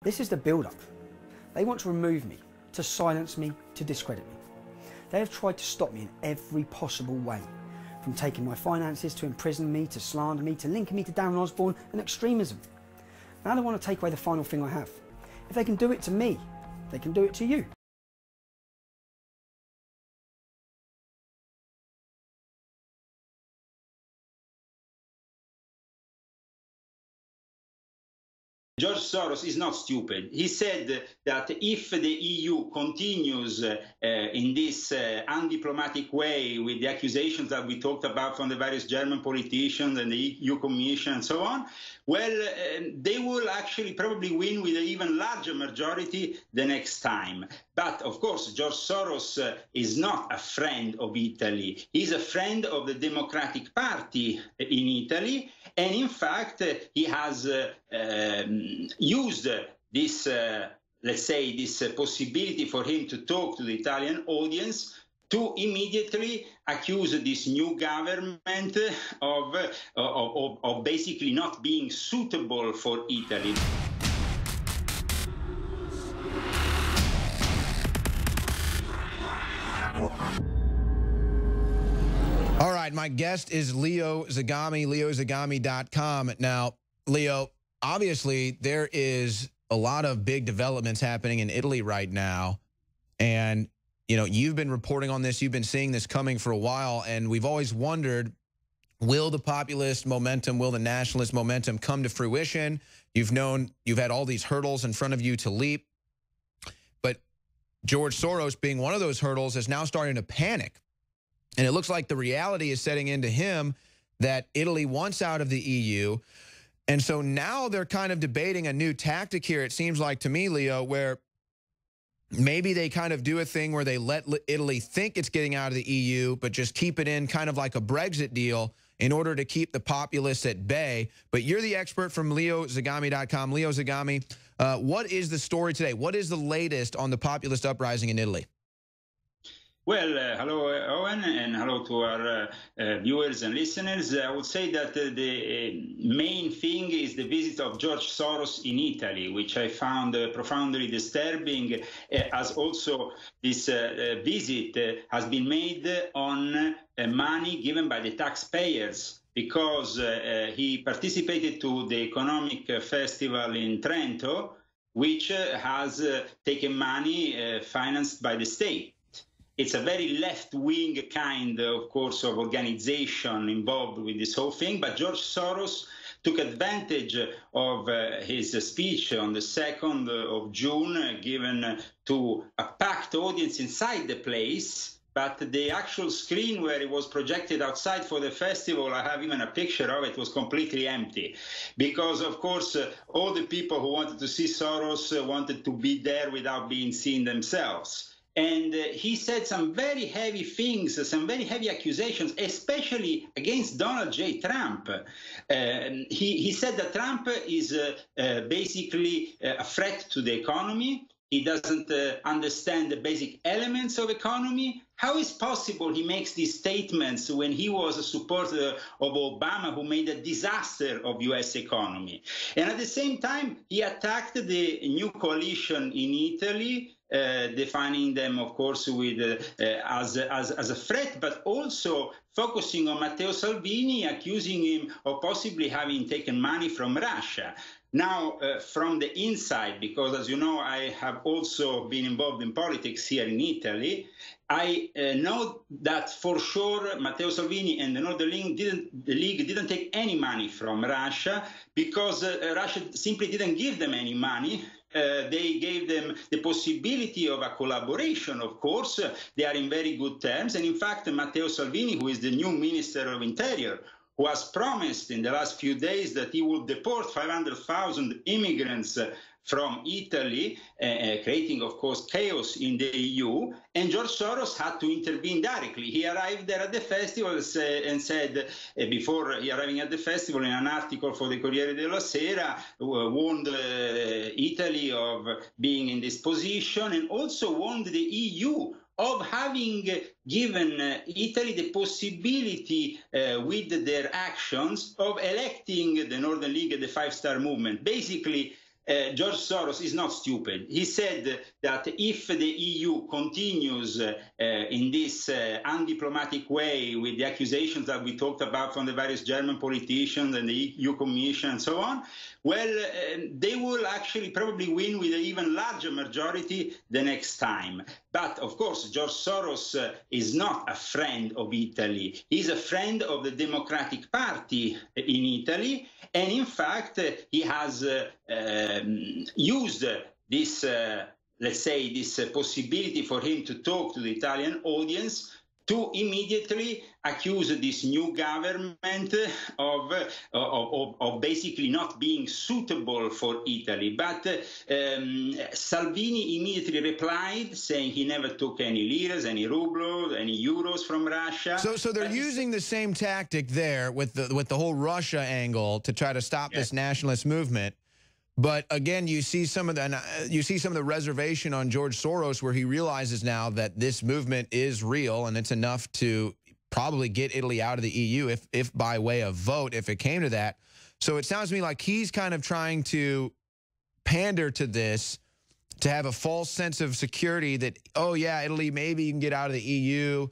This is the build-up. They want to remove me, to silence me, to discredit me. They have tried to stop me in every possible way, from taking my finances to imprison me, to slander me, to linking me to Darren Osborne and extremism. Now they want to take away the final thing I have. If they can do it to me, they can do it to you. George Soros is not stupid. He said that if the EU continues in this undiplomatic way with the accusations that we talked about from the various German politicians and the EU Commission and so on, well, they will actually probably win with an even larger majority the next time. But, of course, George Soros is not a friend of Italy. He's a friend of the Democratic Party in Italy, and in fact, he has used this, let's say, this possibility for him to talk to the Italian audience to immediately accuse this new government of basically not being suitable for Italy. All right, my guest is Leo Zagami, leozagami.com. Now, Leo, obviously there is a lot of big developments happening in Italy right now. And, you know, you've been reporting on this, you've been seeing this coming for a while, and we've always wondered, will the populist momentum, will the nationalist momentum come to fruition? You've had all these hurdles in front of you to leap. But George Soros, being one of those hurdles, is now starting to panic. And it looks like the reality is setting into him that Italy wants out of the EU. And so now they're kind of debating a new tactic here, it seems like to me, Leo, where maybe they kind of do a thing where they let Italy think it's getting out of the EU, but just keep it in kind of like a Brexit deal in order to keep the populists at bay. But you're the expert from leozagami.com. Leo Zagami, what is the story today? What is the latest on the populist uprising in Italy? Well, hello, Owen, and hello to our viewers and listeners. I would say that the main thing is the visit of George Soros in Italy, which I found profoundly disturbing, as also this visit has been made on money given by the taxpayers, because he participated to the economic festival in Trento, which has taken money financed by the state. It's a very left-wing kind, of course, of organization involved with this whole thing, but George Soros took advantage of his speech on the 2nd of June, given to a packed audience inside the place, but the actual screen where it was projected outside for the festival, I have even a picture of it, was completely empty. Because, of course, all the people who wanted to see Soros wanted to be there without being seen themselves. And he said some very heavy things, some very heavy accusations, especially against Donald J. Trump. He said that Trump is basically a threat to the economy. He doesn't understand the basic elements of economy. How is possible he makes these statements when he was a supporter of Obama, who made a disaster of U.S. economy? And at the same time, he attacked the new coalition in Italy, defining them, of course, with as a threat, but also focusing on Matteo Salvini, accusing him of possibly having taken money from Russia. Now, from the inside, because as you know, I have also been involved in politics here in Italy, I know that for sure Matteo Salvini and the Northern League didn't take any money from Russia, because Russia simply didn't give them any money. They gave them the possibility of a collaboration, of course. They are in very good terms. And in fact, Matteo Salvini, who is the new Minister of Interior, who has promised in the last few days that he will deport 500,000 immigrants from Italy, creating, of course, chaos in the EU. And George Soros had to intervene directly. He arrived there at the festival and said, before he arriving at the festival, in an article for the Corriere della Sera, warned Italy of being in this position, and also warned the EU of having given Italy the possibility with their actions of electing the Northern League and the Five Star Movement. Basically, George Soros is not stupid. He said that if the EU continues in this undiplomatic way with the accusations that we talked about from the various German politicians and the EU Commission and so on, well, they will actually probably win with an even larger majority the next time. But of course, George Soros is not a friend of Italy. He's a friend of the Democratic Party in Italy. And in fact, he has used this, let's say, this possibility for him to talk to the Italian audience to immediately accuse this new government of basically not being suitable for Italy. But Salvini immediately replied, saying he never took any liras, any rubles, any euros from Russia. So they're using the same tactic there with the whole Russia angle to try to stop this nationalist movement. But again, you see some of the reservation on George Soros, where he realizes now that this movement is real and it's enough to probably get Italy out of the EU, if by way of vote, if it came to that. So it sounds to me like he's kind of trying to pander to this to have a false sense of security that, oh yeah, Italy, maybe you can get out of the EU.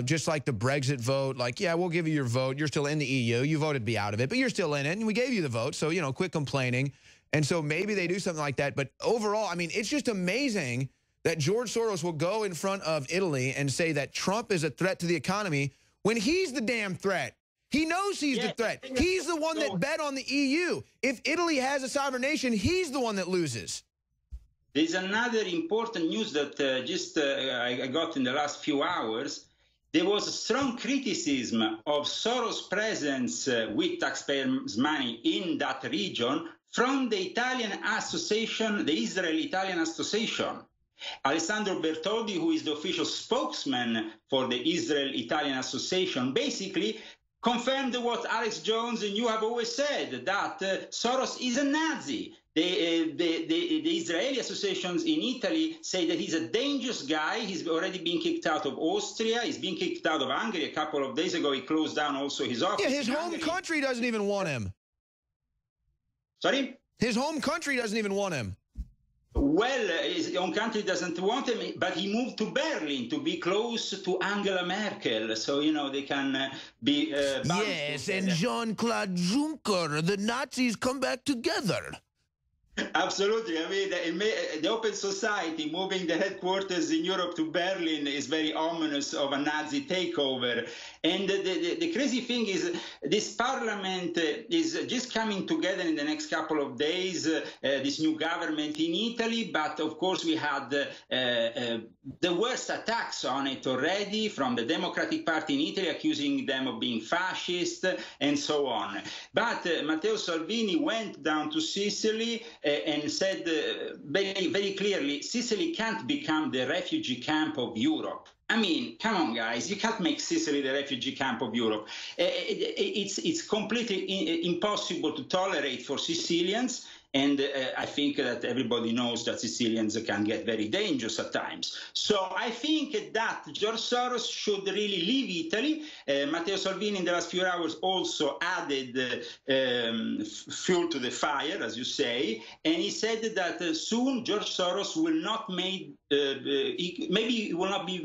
Just like the Brexit vote, like, yeah, we'll give you your vote. You're still in the EU. You voted to be out of it, but you're still in it, and we gave you the vote. So, you know, quit complaining. And so maybe they do something like that. But overall, I mean, it's just amazing that George Soros will go in front of Italy and say that Trump is a threat to the economy when he's the damn threat. He knows he's the threat. He's the one that bet on the EU. If Italy has a sovereign nation, he's the one that loses. There's another important news that I got in the last few hours. There was a strong criticism of Soros' presence with taxpayers' money in that region from the Italian association, the Israel-Italian Association. Alessandro Bertoldi, who is the official spokesman for the Israel-Italian Association, basically confirmed what Alex Jones and you have always said, that Soros is a Nazi. The Israeli associations in Italy say that he's a dangerous guy. He's already been kicked out of Austria. He's been kicked out of Hungary a couple of days ago. He closed down also his office. Yeah, his home country doesn't even want him. Sorry? His home country doesn't even want him. Well, his own country doesn't want him, but he moved to Berlin to be close to Angela Merkel, so, you know, they can be... yes, and Jean-Claude Juncker, the Nazis come back together. Absolutely. I mean, the open society moving the headquarters in Europe to Berlin is very ominous of a Nazi takeover. And the crazy thing is this parliament is just coming together in the next couple of days, this new government in Italy. But of course, we had the worst attacks on it already from the Democratic Party in Italy, accusing them of being fascist and so on. But Matteo Salvini went down to Sicily and said very, very clearly, Sicily can't become the refugee camp of Europe. I mean, come on, guys, you can't make Sicily the refugee camp of Europe. It's completely impossible to tolerate for Sicilians. And I think that everybody knows that Sicilians can get very dangerous at times. So I think that George Soros should really leave Italy. Matteo Salvini in the last few hours also added fuel to the fire, as you say. And he said that soon George Soros will not make, maybe he will not be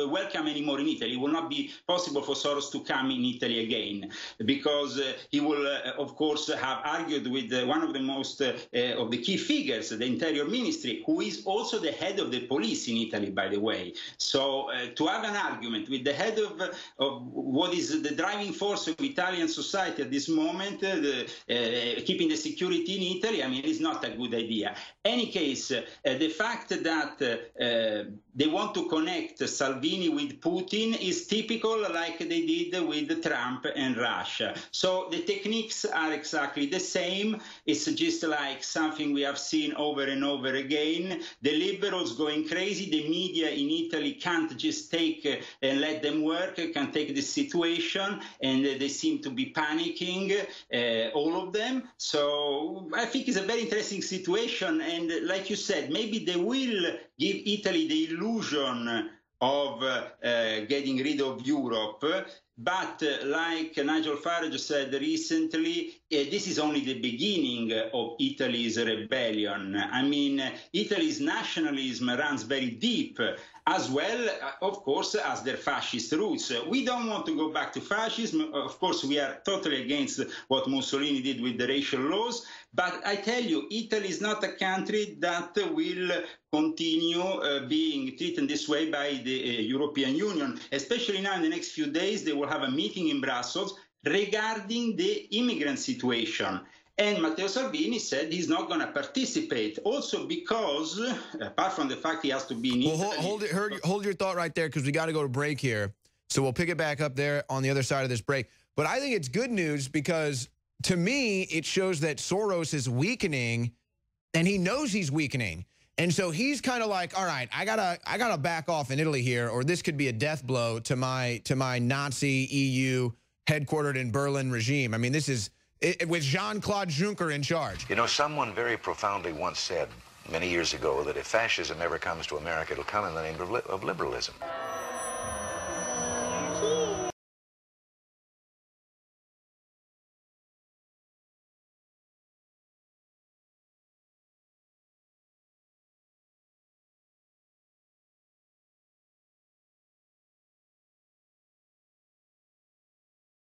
welcome anymore in Italy. It will not be possible for Soros to come in Italy again, because he will, of course, have argued with one of the most of the key figures, the Interior Ministry, who is also the head of the police in Italy, by the way. So to have an argument with the head of what is the driving force of Italian society at this moment, keeping the security in Italy, I mean, is not a good idea. Any case, the fact that they want to connect Salvini with Putin is typical, like they did with Trump and Russia. So the techniques are exactly the same. It's just like something we have seen over and over again. The liberals going crazy. The media in Italy can't just take and let them work, can take the situation, and they seem to be panicking, all of them. So I think it's a very interesting situation. And like you said, maybe they will give Italy the illusion of getting rid of Europe. But like Nigel Farage said recently, this is only the beginning of Italy's rebellion. I mean, Italy's nationalism runs very deep, as well, of course, as their fascist roots. We don't want to go back to fascism. Of course, we are totally against what Mussolini did with the racial laws. But I tell you, Italy is not a country that will continue being treated this way by the European Union. Especially now in the next few days, they will have a meeting in Brussels regarding the immigrant situation. And Matteo Salvini said he's not going to participate, also because, apart from the fact he has to be in Italy... Hold your thought right there, because we got to go to break here. So we'll pick it back up there on the other side of this break. But I think it's good news because, to me, it shows that Soros is weakening, and he knows he's weakening. And so he's kind of like, all right, I gotta back off in Italy here, or this could be a death blow to my Nazi EU headquartered in Berlin regime. I mean, this is... with Jean-Claude Juncker in charge. You know, someone very profoundly once said many years ago that if fascism ever comes to America, it'll come in the name of liberalism.